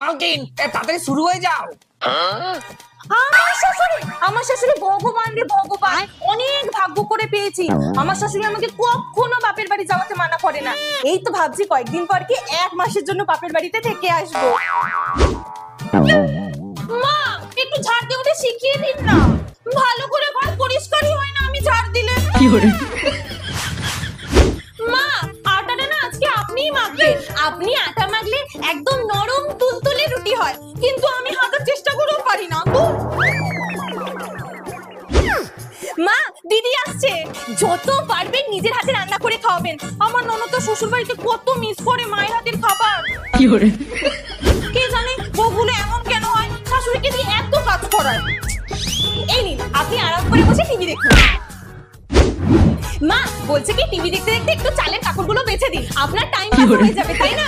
মালকিন তাড়াতাড়ি শুরু হয়ে যাও। আমার শাশুড়ি ভগবান রে ভগবান, অনেক ভাগ্য করে পেয়েছি। আমার শাশুড়ি আমাকে কখনো বাপের বাড়ি যাওয়াতে মানা করে না। এই তো ভাবছি কয়েকদিন পর কি 1 মাসের জন্য বাপের বাড়িতে থেকে আসবো। মা একটু ঝাড় দিয়ে ওটা শিখিয়ে দিন না, ভালো করে ঘর পরিষ্কারই হয় না আমি ঝাড় দিলে। মা আটাটা না আজকে আপনিই মাখবেন। আপনি আটা মাখলে একদম নরম তুলতুলে রুটি হয়, কিন্তু আমি হাজার চেষ্টা করেও পারি না। মা দিদি আসছে, যত পারবেন নিজের হাতে রান্না করে খাওয়াবেন। আমার ননদ তো শ্বশুর বাড়িতে কত মিস করে মায়ের হাতের খাবার। কে জানে বউগুলো এমন কেন হয়, শাশুড়িকে দিয়ে এত কাজ করায়। এই নিন আপনি আরাম করে বসে টিভি দেখুন। মা বলছে কি টিভি দেখতে দেখতে একটু চালের কাপড়গুলো বেছে দিন, আপনার টাইম পাস হয়ে যাবে তাই না।